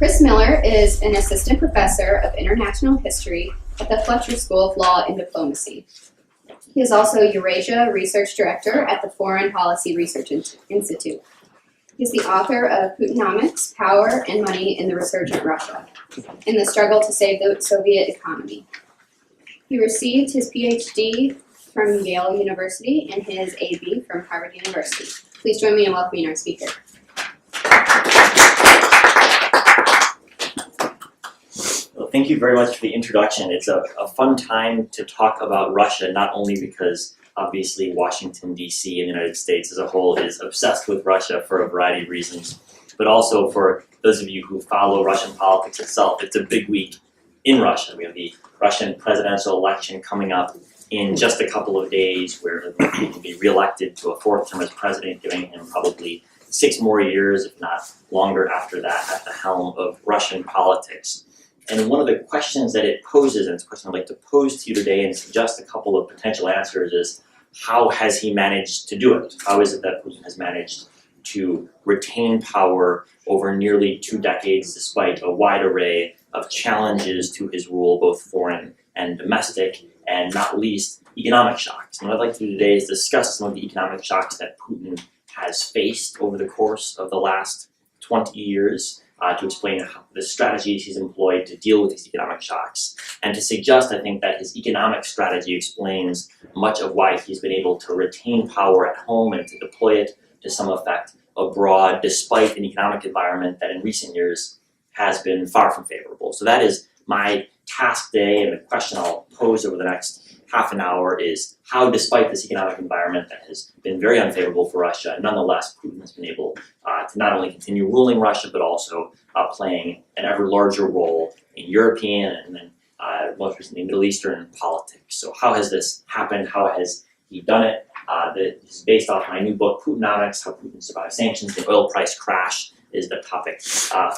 Chris Miller is an assistant professor of international history at the Fletcher School of Law and Diplomacy. He is also Eurasia Research Director at the Foreign Policy Research Institute. He is the author of Putinomics, Power and Money in the Resurgent Russia, in the Struggle to Save the Soviet Economy. He received his PhD from Yale University and his AB from Harvard University. Please join me in welcoming our speaker. Well, thank you very much for the introduction. It's a fun time to talk about Russia, not only because obviously Washington, D.C. and the United States as a whole is obsessed with Russia for a variety of reasons, but also for those of you who follow Russian politics itself. It's a big week in Russia. We have the Russian presidential election coming up in just a couple of days, where he can be reelected to a fourth term as president, giving him probably 6 more years, if not longer after that, at the helm of Russian politics. And one of the questions that it poses, and it's a question I'd like to pose to you today and suggest a couple of potential answers, is how has he managed to do it? How is it that Putin has managed to retain power over nearly 2 decades, despite a wide array of challenges to his rule, both foreign and domestic, and not least economic shocks? And what I'd like to do today is discuss some of the economic shocks that Putin has faced over the course of the last 20 years, to explain the strategies he's employed to deal with these economic shocks, and to suggest, I think, that his economic strategy explains much of why he's been able to retain power at home and to deploy it to some effect abroad, despite an economic environment that in recent years has been far from favorable. So that is my task today, and the question I'll pose over the next half an hour is how, despite this economic environment that has been very unfavorable for Russia, nonetheless Putin has been able to not only continue ruling Russia, but also playing an ever larger role in European and then most recently Middle Eastern politics. So how has this happened? How has he done it? This is based off my new book, Putinomics, How Putin Survived Sanctions. The oil price crash is the topic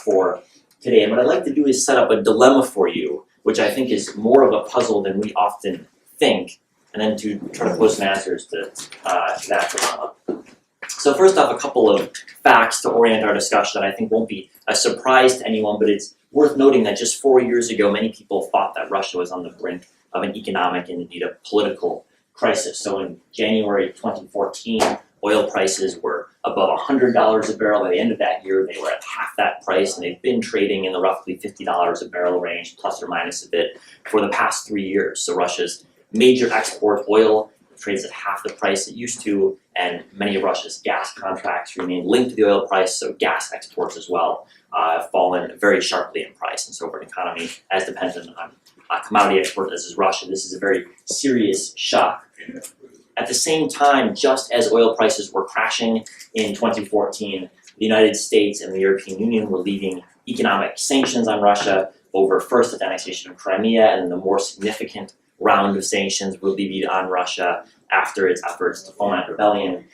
for today. And what I'd like to do is set up a dilemma for you, which I think is more of a puzzle than we often think, and then to try to pose some answers to that dilemma. So first off, a couple of facts to orient our discussion that I think won't be a surprise to anyone, but it's worth noting that just 4 years ago, many people thought that Russia was on the brink of an economic and indeed a political crisis. So in January 2014, oil prices were above $100 a barrel. By the end of that year, they were at half that price, and they've been trading in the roughly $50 a barrel range, plus or minus a bit, for the past 3 years. So Russia's major export, oil, trades at half the price it used to, and many of Russia's gas contracts remain linked to the oil price, so gas exports as well have fallen very sharply in price. And so for an economy as dependent on commodity exports as is Russia, this is a very serious shock. At the same time, just as oil prices were crashing in 2014, the United States and the European Union were leading economic sanctions on Russia over first the annexation of Crimea, and then the more significant round of sanctions were levied on Russia after its efforts to foment rebellion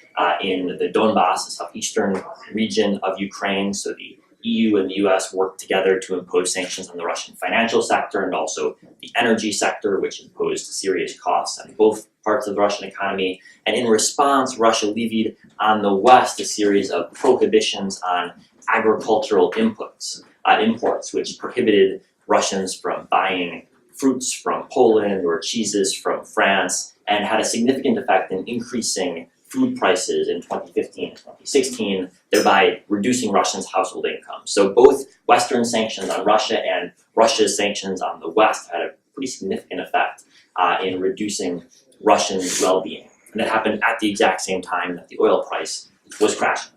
in the Donbass, the southeastern region of Ukraine. So the EU and the US worked together to impose sanctions on the Russian financial sector and also the energy sector, which imposed serious costs on both parts of the Russian economy. And in response, Russia levied on the West a series of prohibitions on agricultural imports, which prohibited Russians from buying fruits from Poland or cheeses from France, and had a significant effect in increasing food prices in 2015 and 2016, thereby reducing Russians' household income. So both Western sanctions on Russia and Russia's sanctions on the West had a pretty significant effect in reducing Russians' well-being. And that happened at the exact same time that the oil price was crashing.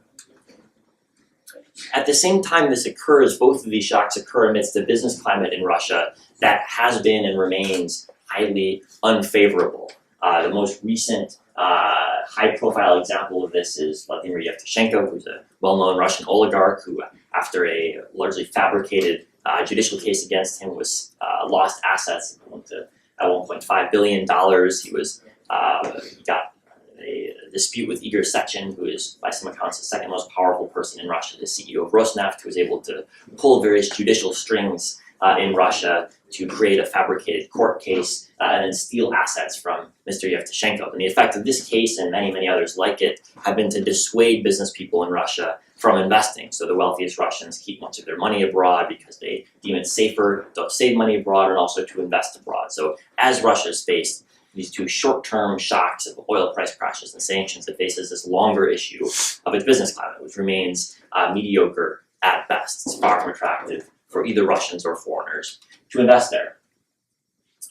At the same time this occurs, both of these shocks occur amidst a business climate in Russia that has been and remains highly unfavorable. The most recent high-profile example of this is Vladimir Putin, who's a well-known Russian oligarch who, after a largely fabricated judicial case against him, was lost assets to at $1.5 billion. He got a dispute with Igor Sechin, who is, by some accounts, the second most powerful person in Russia, the CEO of Rosneft, who was able to pull various judicial strings in Russia to create a fabricated court case and then steal assets from Mr. Yevtushenko. And the effect of this case and many, many others like it have been to dissuade business people in Russia from investing. So the wealthiest Russians keep much of their money abroad because they deem it safer to save money abroad and also to invest abroad. So as Russia's faced these two short-term shocks of oil price crashes and sanctions, it faces this longer issue of its business climate, which remains mediocre at best. It's far from attractive for either Russians or foreigners to invest there.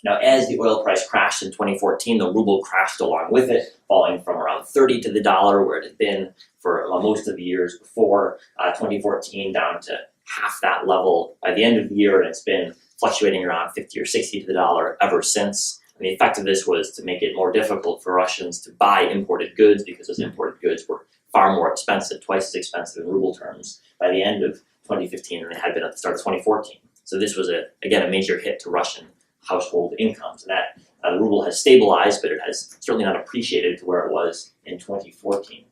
Now, as the oil price crashed in 2014, the ruble crashed along with it, falling from around 30 to the dollar, where it had been for most of the years before 2014, down to half that level by the end of the year, and it's been fluctuating around 50 or 60 to the dollar ever since. And the effect of this was to make it more difficult for Russians to buy imported goods, because those imported goods were far more expensive, twice as expensive in ruble terms by the end of 2015 than they had been at the start of 2014. So this was, again, a major hit to Russian household incomes. And that the ruble has stabilized, but it has certainly not appreciated to where it was in 2014.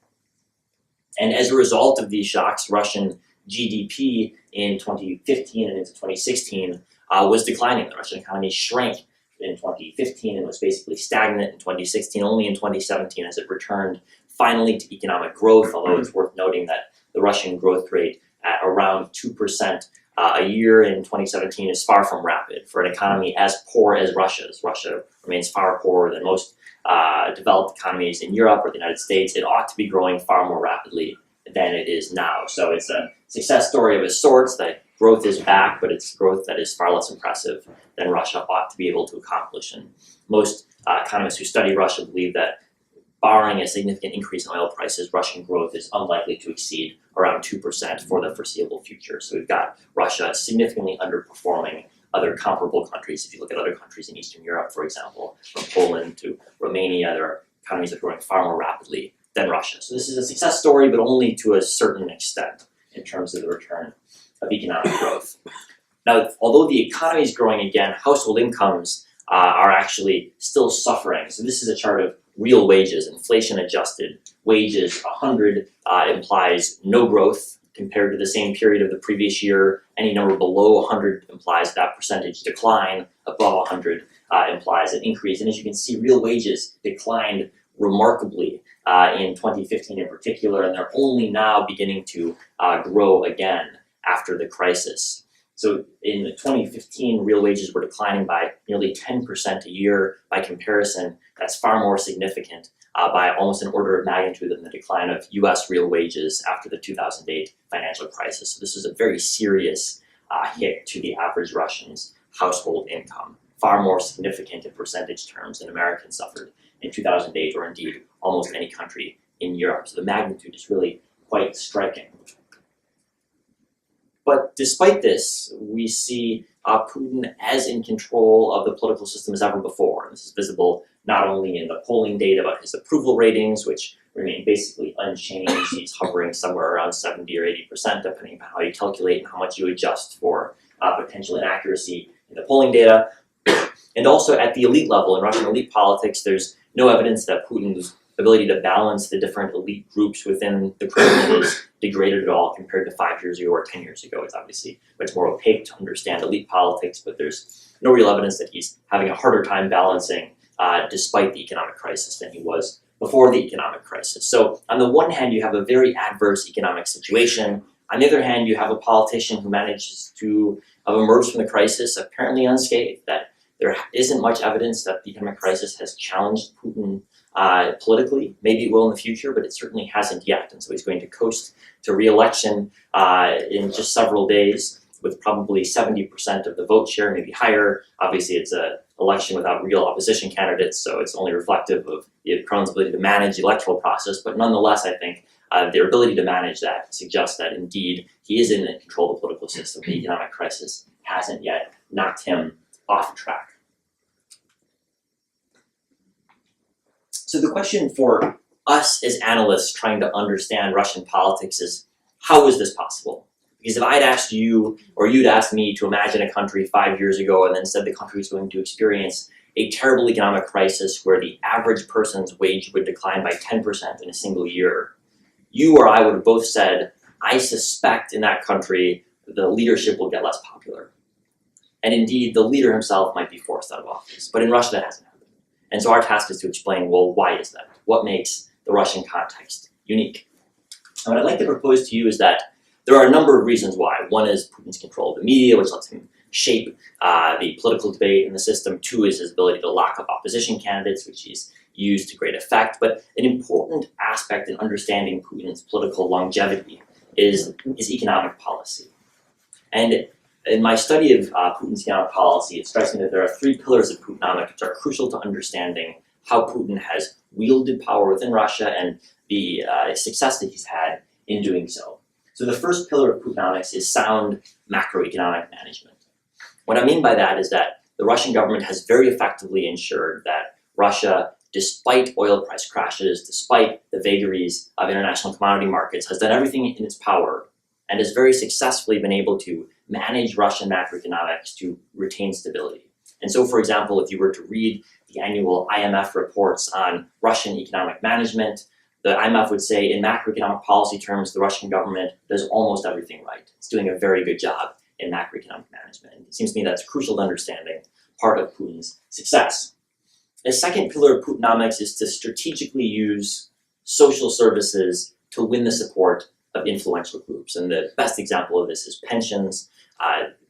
And as a result of these shocks, Russian GDP in 2015 and into 2016 was declining. The Russian economy shrank in 2015 and was basically stagnant in 2016. Only in 2017 has it returned finally to economic growth, although it's worth noting that the Russian growth rate at around 2% a year in 2017 is far from rapid for an economy as poor as Russia's. Russia remains far poorer than most developed economies in Europe or the United States. It ought to be growing far more rapidly than it is now. So it's a success story of its sorts, that growth is back, but it's growth that is far less impressive than Russia ought to be able to accomplish. And most economists who study Russia believe that barring a significant increase in oil prices, Russian growth is unlikely to exceed around 2% for the foreseeable future. So we've got Russia significantly underperforming other comparable countries. If you look at other countries in Eastern Europe, for example, from Poland to Romania, there are economies that are growing far more rapidly than Russia. So this is a success story, but only to a certain extent in terms of the return of economic growth. Now, although the economy is growing again, household incomes are actually still suffering. So this is a chart of real wages, inflation adjusted wages. 100 implies no growth compared to the same period of the previous year. Any number below 100 implies that percentage decline. Above 100 implies an increase. And as you can see, real wages declined remarkably in 2015 in particular, and they're only now beginning to grow again after the crisis. So in 2015, real wages were declining by nearly 10% a year. By comparison, that's far more significant by almost an order of magnitude than the decline of US real wages after the 2008 financial crisis. So this is a very serious hit to the average Russian's household income, far more significant in percentage terms than Americans suffered in 2008, or indeed almost any country in Europe. So the magnitude is really quite striking. But despite this, we see Putin as in control of the political system as ever before. This is visible not only in the polling data, but his approval ratings, which remain basically unchanged. He's hovering somewhere around 70 or 80%, depending on how you calculate and how much you adjust for potential inaccuracy in the polling data. And also at the elite level, in Russian elite politics, there's no evidence that Putin's ability to balance the different elite groups within the Kremlin is degraded at all compared to 5 years ago or 10 years ago. It's obviously much more opaque to understand elite politics, but there's no real evidence that he's having a harder time balancing despite the economic crisis than he was before the economic crisis. So on the one hand, you have a very adverse economic situation. On the other hand, you have a politician who manages to emerge from the crisis apparently unscathed, that there isn't much evidence that the economic crisis has challenged Putin politically. Maybe it will in the future, but it certainly hasn't yet. And so he's going to coast to re-election in just several days with probably 70% of the vote share, maybe higher. Obviously, it's an election without real opposition candidates, so it's only reflective of the Kremlin's ability to manage the electoral process. But nonetheless, I think their ability to manage that suggests that indeed he is in control of the political system. The economic crisis hasn't yet knocked him off track. So the question for us as analysts trying to understand Russian politics is, how is this possible? Because if I'd asked you, or you'd asked me to imagine a country 5 years ago and then said the country was going to experience a terrible economic crisis where the average person's wage would decline by 10% in a single year, you or I would have both said, I suspect in that country the leadership will get less popular. And indeed, the leader himself might be forced out of office. But in Russia, that hasn't happened. And so our task is to explain, well, why is that? What makes the Russian context unique? And what I'd like to propose to you is that there are a number of reasons why. One is Putin's control of the media, which lets him shape the political debate in the system. Two is his ability to lock up opposition candidates, which he's used to great effect. But an important aspect in understanding Putin's political longevity is his economic policy. And in my study of Putin's economic policy, it strikes me that there are three pillars of Putinomics which are crucial to understanding how Putin has wielded power within Russia and the success that he's had in doing so. So the first pillar of Putinomics is sound macroeconomic management. What I mean by that is that the Russian government has very effectively ensured that Russia, despite oil price crashes, despite the vagaries of international commodity markets, has done everything in its power and has very successfully been able to manage Russian macroeconomics to retain stability. And so, for example, if you were to read the annual IMF reports on Russian economic management, the IMF would say in macroeconomic policy terms, the Russian government does almost everything right. It's doing a very good job in macroeconomic management. And it seems to me that's crucial to understanding part of Putin's success. The second pillar of Putinomics is to strategically use social services to win the support of influential groups. And the best example of this is pensions.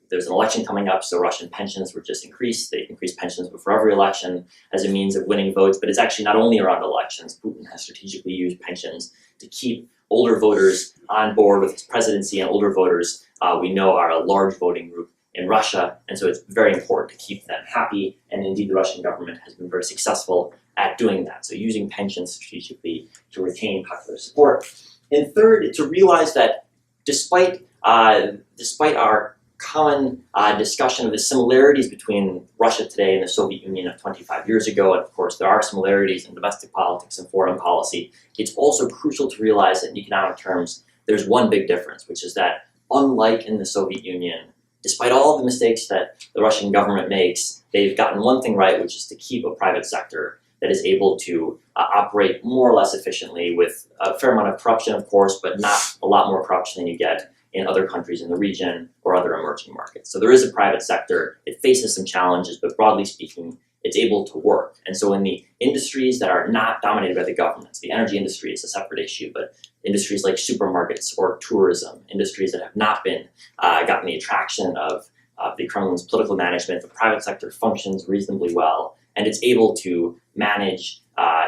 There's an election coming up, so Russian pensions were just increased. They increased pensions before every election as a means of winning votes, but it's actually not only around elections. Putin has strategically used pensions to keep older voters on board with his presidency, and older voters, we know, are a large voting group in Russia, and so it's very important to keep them happy, and indeed the Russian government has been very successful at doing that, so using pensions strategically to retain popular support. And third, to realize that despite our common discussion of the similarities between Russia today and the Soviet Union of 25 years ago, and of course there are similarities in domestic politics and foreign policy, it's also crucial to realize that in economic terms, there's one big difference, which is that unlike in the Soviet Union, despite all the mistakes that the Russian government makes, they've gotten one thing right, which is to keep a private sector that is able to operate more or less efficiently with a fair amount of corruption, of course, but not a lot more corruption than you get in other countries in the region or other emerging markets. So there is a private sector. It faces some challenges, but broadly speaking, it's able to work. And so in the industries that are not dominated by the governments, the energy industry is a separate issue, but industries like supermarkets or tourism, industries that have not been gotten the attraction of the Kremlin's political management, the private sector functions reasonably well, and it's able to manage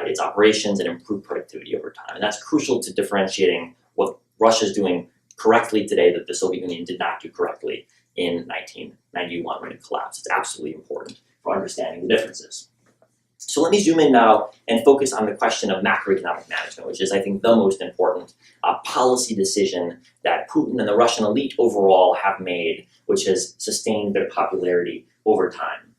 its operations and improve productivity over time. And that's crucial to differentiating what Russia's doing correctly today that the Soviet Union did not do correctly in 1991 when it collapsed. It's absolutely important for understanding the differences. So let me zoom in now and focus on the question of macroeconomic management, which is, I think, the most important policy decision that Putin and the Russian elite overall have made, which has sustained their popularity over time.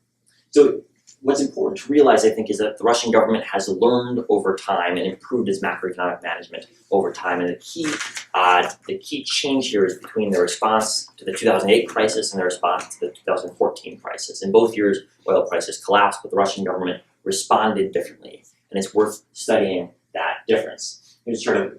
So what's important to realize, I think, is that the Russian government has learned over time and improved its macroeconomic management over time. And the key change here is between the response to the 2008 crisis and the response to the 2014 crisis. In both years, oil prices collapsed, but the Russian government responded differently. And it's worth studying that difference. Here's a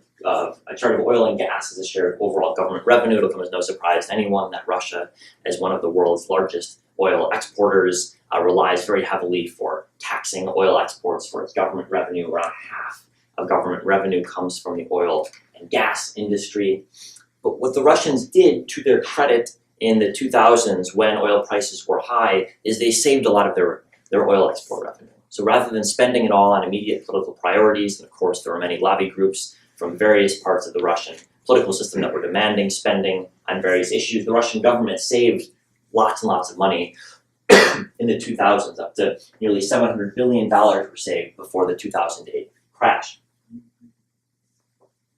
chart of oil and gas as a share of overall government revenue. It'll come as no surprise to anyone that Russia, as one of the world's largest oil exporters, relies very heavily for taxing oil exports for its government revenue. Around half of government revenue comes from the oil and gas industry. But what the Russians did, to their credit, in the 2000s when oil prices were high, is they saved a lot of their oil export revenue. So rather than spending it all on immediate political priorities, and of course there were many lobby groups from various parts of the Russian political system that were demanding spending on various issues, the Russian government saved lots and lots of money in the 2000s, up to nearly $700 billion were saved before the 2008 crash.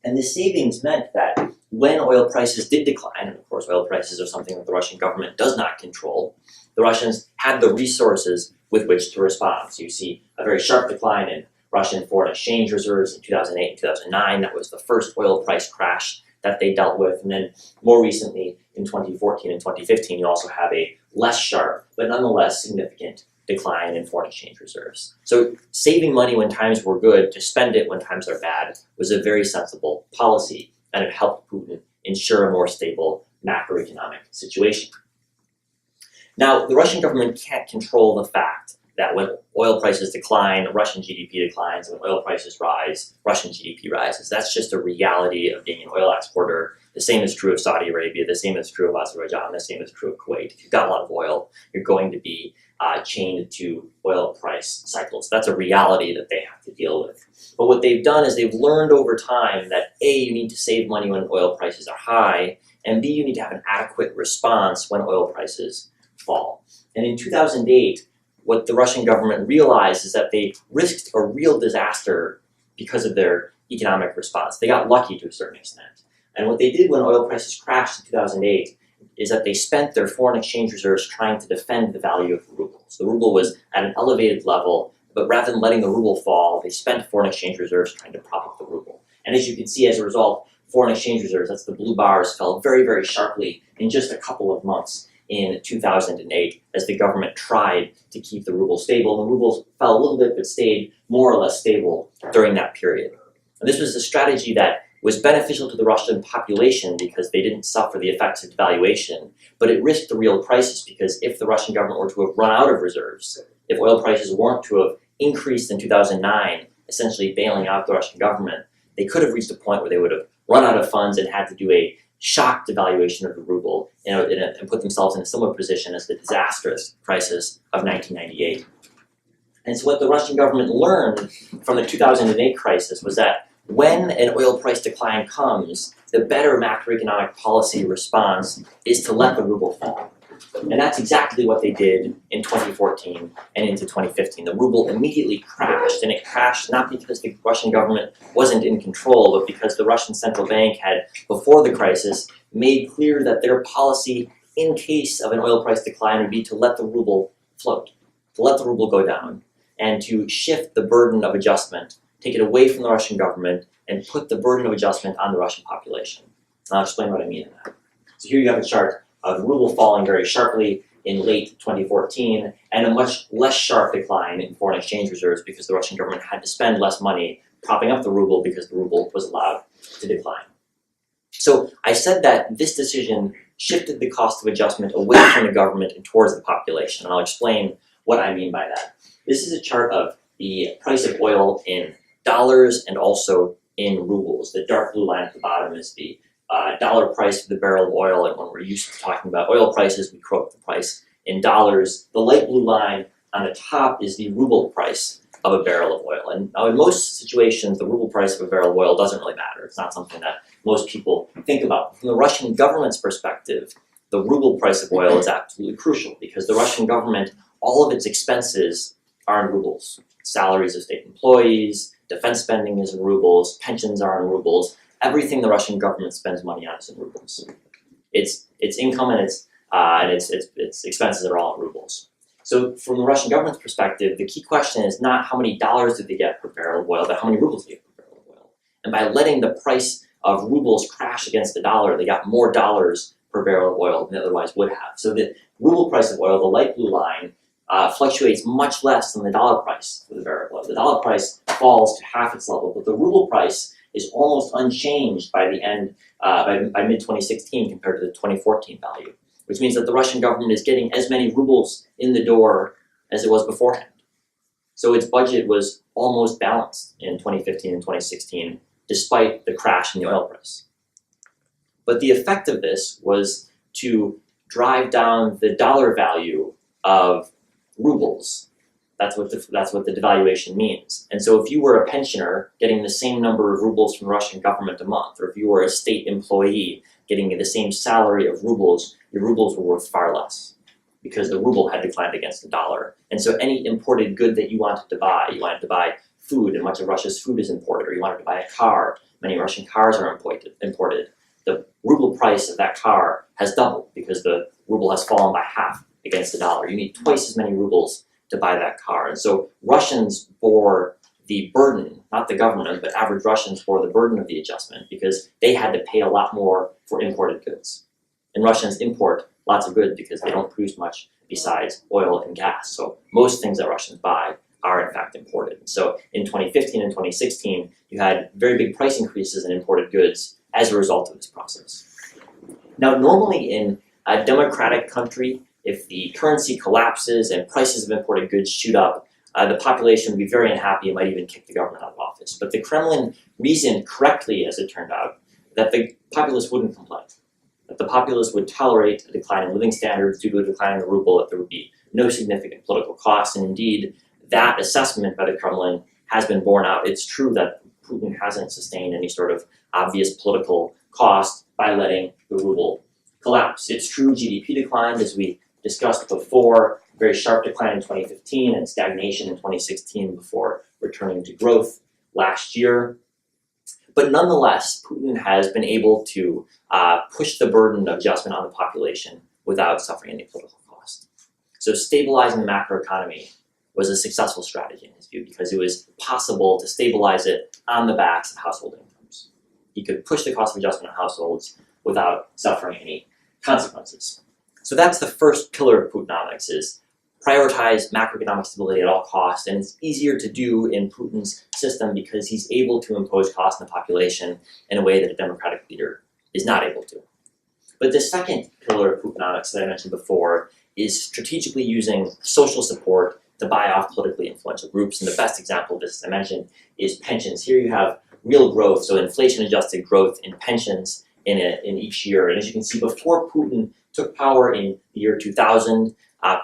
And the savings meant that when oil prices did decline, and of course oil prices are something that the Russian government does not control, the Russians had the resources with which to respond. So you see a very sharp decline in Russian foreign exchange reserves in 2008 and 2009. That was the first oil price crash that they dealt with. And then more recently, in 2014 and 2015, you also have a less sharp, but nonetheless significant decline in foreign exchange reserves. So saving money when times were good to spend it when times are bad was a very sensible policy, and it helped Putin ensure a more stable macroeconomic situation. Now, the Russian government can't control the fact that when oil prices decline, Russian GDP declines. When oil prices rise, Russian GDP rises. That's just a reality of being an oil exporter. The same is true of Saudi Arabia. The same is true of Azerbaijan. The same is true of Kuwait. If you've got a lot of oil, you're going to be chained to oil price cycles. That's a reality that they have to deal with. But what they've done is they've learned over time that A, you need to save money when oil prices are high, and B, you need to have an adequate response when oil prices fall. And in 2008, what the Russian government realized is that they risked a real disaster because of their economic response. They got lucky to a certain extent. And what they did when oil prices crashed in 2008 is that they spent their foreign exchange reserves trying to defend the value of the ruble. So the ruble was at an elevated level, but rather than letting the ruble fall, they spent foreign exchange reserves trying to prop up the ruble. And as you can see, as a result, foreign exchange reserves, that's the blue bars, fell very, very sharply in just a couple of months in 2008 as the government tried to keep the ruble stable. The ruble fell a little bit, but stayed more or less stable during that period. And this was a strategy that was beneficial to the Russian population because they didn't suffer the effects of devaluation, but it risked the real crisis because if the Russian government were to have run out of reserves, if oil prices weren't to have increased in 2009, essentially bailing out the Russian government, they could have reached a point where they would have run out of funds and had to do a shock devaluation of the ruble and put themselves in a similar position as the disastrous crisis of 1998. And so what the Russian government learned from the 2008 crisis was that when an oil price decline comes, the better macroeconomic policy response is to let the ruble fall. And that's exactly what they did in 2014 and into 2015. The ruble immediately crashed, and it crashed not because the Russian government wasn't in control, but because the Russian central bank had, before the crisis, made clear that their policy in case of an oil price decline would be to let the ruble float, to let the ruble go down, and to shift the burden of adjustment, take it away from the Russian government, and put the burden of adjustment on the Russian population. And I'll explain what I mean in that. So here you have a chart of the ruble falling very sharply in late 2014, and a much less sharp decline in foreign exchange reserves because the Russian government had to spend less money propping up the ruble because the ruble was allowed to decline. So I said that this decision shifted the cost of adjustment away from the government and towards the population, and I'll explain what I mean by that. This is a chart of the price of oil in dollars and also in rubles. The dark blue line at the bottom is the dollar price for the barrel of oil, and when we're used to talking about oil prices, we quote the price in dollars. The light blue line on the top is the ruble price of a barrel of oil. And now in most situations, the ruble price of a barrel of oil doesn't really matter. It's not something that most people think about. From the Russian government's perspective, the ruble price of oil is absolutely crucial because the Russian government, all of its expenses are in rubles. Salaries of state employees, defense spending is in rubles, pensions are in rubles. Everything the Russian government spends money on is in rubles. Its income and its expenses are all in rubles. So from the Russian government's perspective, the key question is not how many dollars did they get per barrel of oil, but how many rubles did they get per barrel of oil. And by letting the price of rubles crash against the dollar, they got more dollars per barrel of oil than they otherwise would have. So the ruble price of oil, the light blue line, fluctuates much less than the dollar price for the barrel of oil. The dollar price falls to half its level, but the ruble price is almost unchanged by the end, by mid-2016 compared to the 2014 value, which means that the Russian government is getting as many rubles in the door as it was beforehand. So its budget was almost balanced in 2015 and 2016, despite the crash in the oil price. But the effect of this was to drive down the dollar value of rubles. That's what the devaluation means. And so if you were a pensioner getting the same number of rubles from the Russian government a month, or if you were a state employee getting the same salary of rubles, your rubles were worth far less because the ruble had declined against the dollar. And so any imported good that you wanted to buy food, and much of Russia's food is imported, or you wanted to buy a car, many Russian cars are imported. The ruble price of that car has doubled because the ruble has fallen by half against the dollar. You need twice as many rubles to buy that car. And so Russians bore the burden, not the government, but average Russians bore the burden of the adjustment because they had to pay a lot more for imported goods. And Russians import lots of goods because they don't produce much besides oil and gas. So most things that Russians buy are in fact imported. So in 2015 and 2016, you had very big price increases in imported goods as a result of this process. Now, normally in a democratic country, if the currency collapses and prices of imported goods shoot up, the population would be very unhappy and might even kick the government out of office. But the Kremlin reasoned correctly, as it turned out, that the populace wouldn't complain, that the populace would tolerate a decline in living standards due to a decline in the ruble, that there would be no significant political cost. And indeed, that assessment by the Kremlin has been borne out. It's true that Putin hasn't sustained any sort of obvious political cost by letting the ruble collapse. It's true GDP declined, as we discussed before, very sharp decline in 2015 and stagnation in 2016 before returning to growth last year. But nonetheless, Putin has been able to push the burden of adjustment on the population without suffering any political cost. So stabilizing the macroeconomy was a successful strategy in his view because it was possible to stabilize it on the backs of household incomes. He could push the cost of adjustment on households without suffering any consequences. So that's the first pillar of Putinomics, is prioritize macroeconomic stability at all costs, and it's easier to do in Putin's system because he's able to impose costs on the population in a way that a democratic leader is not able to. But the second pillar of Putinomics that I mentioned before is strategically using social support to buy off politically influential groups, and the best example of this, as I mentioned, is pensions. Here you have real growth, so inflation-adjusted growth in pensions in each year, and as you can see, before Putin took power in the year 2000,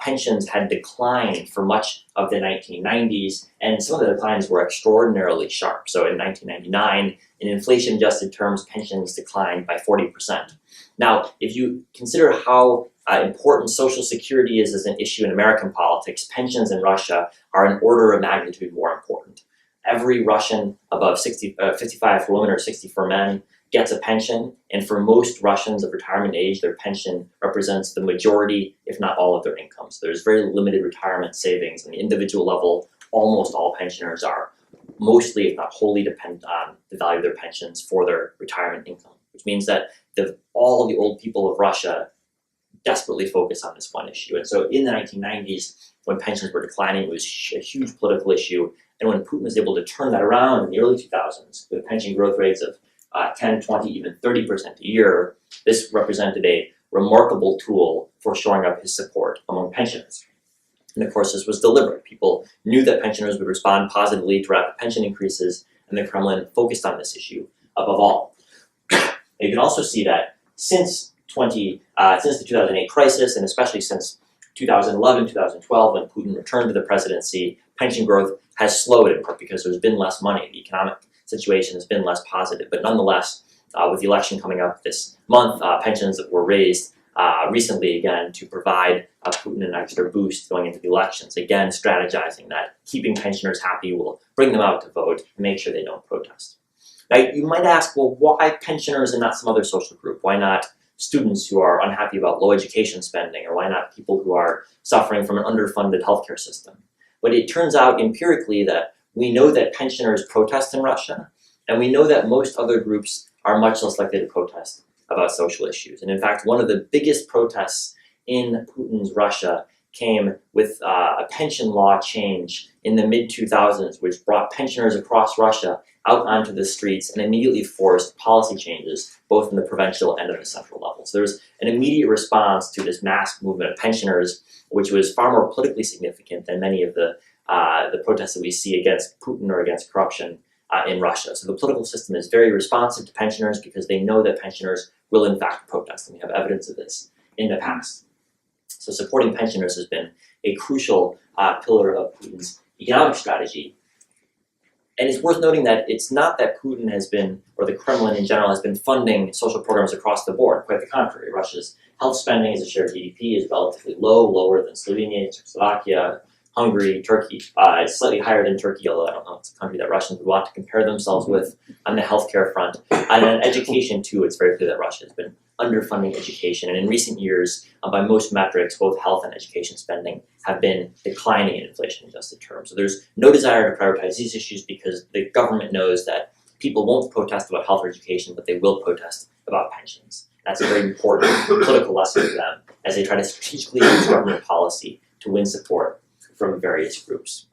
pensions had declined for much of the 1990s, and some of the declines were extraordinarily sharp. So in 1999, in inflation-adjusted terms, pensions declined by 40%. Now, if you consider how important Social Security is as an issue in American politics, pensions in Russia are an order of magnitude more important. Every Russian above 55 for women or 60 for men gets a pension, and for most Russians of retirement age, their pension represents the majority, if not all, of their income. So there's very limited retirement savings. On the individual level, almost all pensioners are mostly, if not wholly, dependent on the value of their pensions for their retirement income, which means that all the old people of Russia desperately focus on this one issue. And so in the 1990s, when pensions were declining, it was a huge political issue. And when Putin was able to turn that around in the early 2000s with pension growth rates of 10, 20, even 30% a year, this represented a remarkable tool for shoring up his support among pensioners. And of course, this was deliberate. People knew that pensioners would respond positively to rapid pension increases, and the Kremlin focused on this issue above all. You can also see that since the 2008 crisis, and especially since 2011, 2012, when Putin returned to the presidency, pension growth has slowed in part because there's been less money. The economic situation has been less positive. But nonetheless, with the election coming up this month, pensions were raised recently again to provide Putin an extra boost going into the elections. Again, strategizing that keeping pensioners happy will bring them out to vote and make sure they don't protest. Now, you might ask, well, why pensioners and not some other social group? Why not students who are unhappy about low education spending, or why not people who are suffering from an underfunded healthcare system? But it turns out empirically that we know that pensioners protest in Russia, and we know that most other groups are much less likely to protest about social issues. And in fact, one of the biggest protests in Putin's Russia came with a pension law change in the mid-2000s, which brought pensioners across Russia out onto the streets and immediately forced policy changes, both in the provincial and at the central level. So there was an immediate response to this mass movement of pensioners, which was far more politically significant than many of the protests that we see against Putin or against corruption in Russia. So the political system is very responsive to pensioners because they know that pensioners will in fact protest, and we have evidence of this in the past. So supporting pensioners has been a crucial pillar of Putin's economic strategy. And it's worth noting that it's not that Putin has been, or the Kremlin in general, has been funding social programs across the board. Quite the contrary. Russia's health spending as a share of GDP is relatively low, lower than Slovenia, Czechoslovakia, Hungary, Turkey. It's slightly higher than Turkey, although I don't know if it's a country that Russians would want to compare themselves with on the healthcare front. And in education, too, it's very clear that Russia has been underfunding education. And in recent years, by most metrics, both health and education spending have been declining in inflation-adjusted terms. So there's no desire to prioritize these issues because the government knows that people won't protest about health or education, but they will protest about pensions. That's a very important political lesson for them as they try to strategically use government policy to win support from various groups.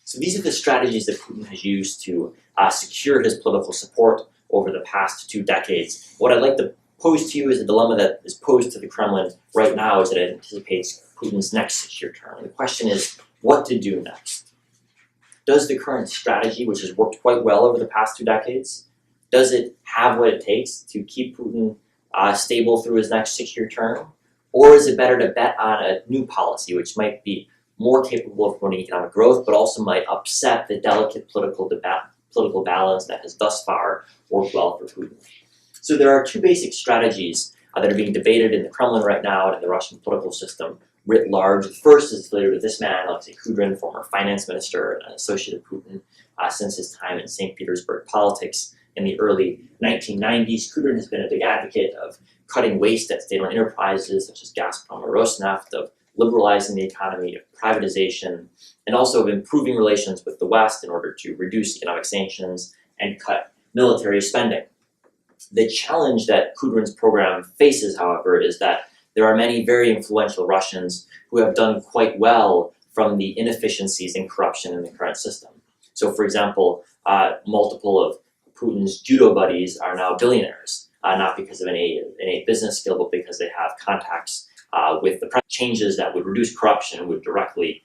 So these are the strategies that Putin has used to secure his political support over the past 2 decades. What I'd like to posed to you is a dilemma that is posed to the Kremlin right now as it anticipates Putin's next 6-year term. The question is what to do next. Does the current strategy, which has worked quite well over the past 2 decades, does it have what it takes to keep Putin stable through his next 6-year term? Or is it better to bet on a new policy which might be more capable of promoting economic growth, but also might upset the delicate political balance that has thus far worked well for Putin? So there are 2 basic strategies that are being debated in the Kremlin right now and in the Russian political system writ large. The first is affiliated with this man, Alexei Kudrin, former finance minister and an associate of Putin since his time in St. Petersburg politics in the early 1990s. Kudrin has been a big advocate of cutting waste at state-owned enterprises such as Gazprom or Rosneft, of liberalizing the economy, of privatization, and also of improving relations with the West in order to reduce economic sanctions and cut military spending. The challenge that Kudrin's program faces, however, is that there are many very influential Russians who have done quite well from the inefficiencies and corruption in the current system. So, for example, multiple of Putin's judo buddies are now billionaires, not because of any business skill, but because they have contacts with the changes that would reduce corruption and would directly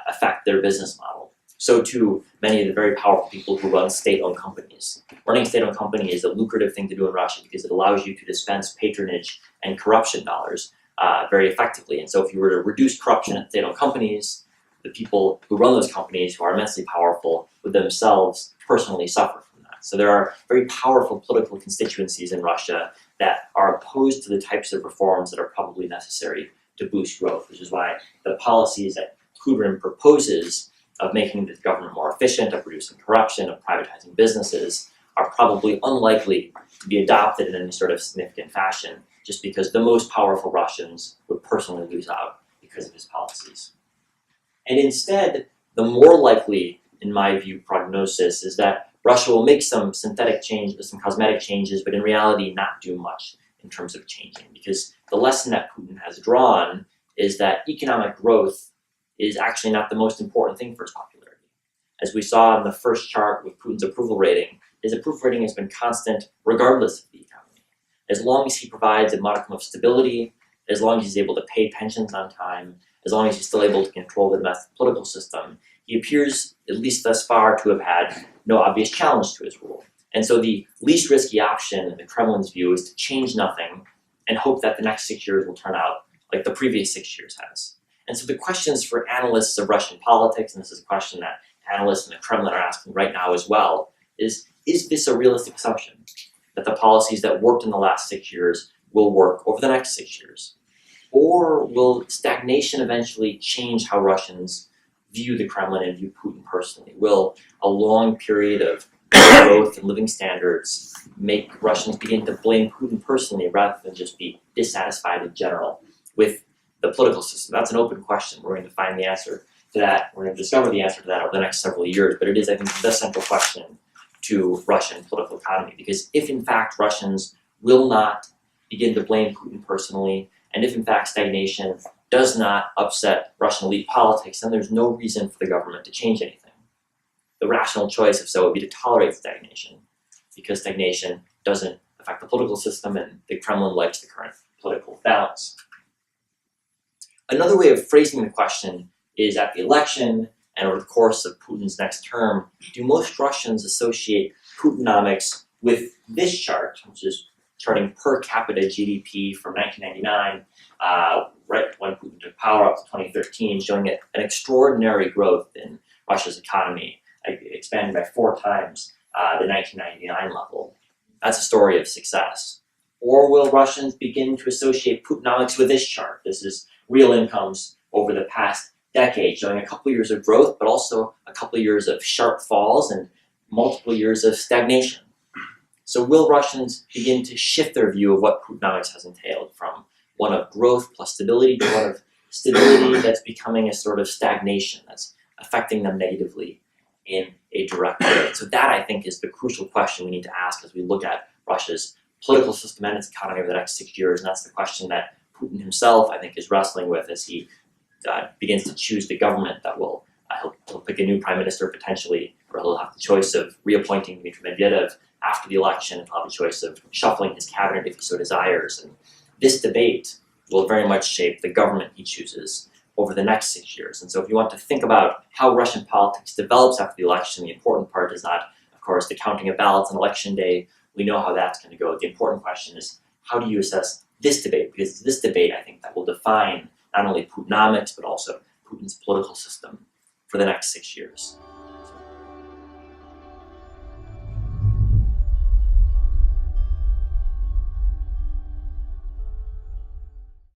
affect their business model. So too, many of the very powerful people who run state-owned companies. Running a state-owned company is a lucrative thing to do in Russia because it allows you to dispense patronage and corruption dollars very effectively. And so if you were to reduce corruption at state-owned companies, the people who run those companies, who are immensely powerful, would themselves personally suffer from that. So there are very powerful political constituencies in Russia that are opposed to the types of reforms that are probably necessary to boost growth, which is why the policies that Kudrin proposes of making the government more efficient, of reducing corruption, of privatizing businesses, are probably unlikely to be adopted in any sort of significant fashion, just because the most powerful Russians would personally lose out because of his policies. And instead, the more likely, in my view, prognosis is that Russia will make some synthetic changes, some cosmetic changes, but in reality not do much in terms of changing. Because the lesson that Putin has drawn is that economic growth is actually not the most important thing for its popularity. As we saw in the first chart with Putin's approval rating, his approval rating has been constant regardless of the economy. As long as he provides a modicum of stability, as long as he's able to pay pensions on time, as long as he's still able to control the domestic political system, he appears, at least thus far, to have had no obvious challenge to his rule. And so the least risky option in the Kremlin's view is to change nothing and hope that the next 6 years will turn out like the previous 6 years has. And so the questions for analysts of Russian politics, and this is a question that analysts in the Kremlin are asking right now as well, is this a realistic assumption that the policies that worked in the last 6 years will work over the next 6 years? Or will stagnation eventually change how Russians view the Kremlin and view Putin personally? Will a long period of growth and living standards make Russians begin to blame Putin personally rather than just be dissatisfied in general with the political system? That's an open question. We're going to find the answer to that. We're going to discover the answer to that over the next several years. But it is, I think, the central question to Russian political economy. Because if, in fact, Russians will not begin to blame Putin personally, and if, in fact, stagnation does not upset Russian elite politics, then there's no reason for the government to change anything. The rational choice, if so, would be to tolerate stagnation, because stagnation doesn't affect the political system, and the Kremlin likes the current political balance. Another way of phrasing the question is, at the election and over the course of Putin's next term, do most Russians associate Putinomics with this chart, which is charting per capita GDP from 1999, right when Putin took power, up to 2013, showing an extraordinary growth in Russia's economy, expanding by 4 times the 1999 level. That's a story of success. Or will Russians begin to associate Putinomics with this chart? This is real incomes over the past decade, showing a couple years of growth, but also a couple years of sharp falls and multiple years of stagnation. So will Russians begin to shift their view of what Putinomics has entailed from one of growth plus stability to one of stability that's becoming a sort of stagnation that's affecting them negatively in a direct way? So that, I think, is the crucial question we need to ask as we look at Russia's political system and its economy over the next 6 years. And that's the question that Putin himself, I think, is wrestling with as he begins to choose the government that he'll pick a new prime minister potentially, or he'll have the choice of reappointing Dmitry Medvedev after the election, he'll have a choice of shuffling his cabinet if he so desires. And this debate will very much shape the government he chooses over the next 6 years. And so if you want to think about how Russian politics develops after the election, the important part is not, of course, the counting of ballots on election day. We know how that's going to go. The important question is, how do you assess this debate? Because it's this debate, I think, that will define not only Putinomics, but also Putin's political system for the next 6 years.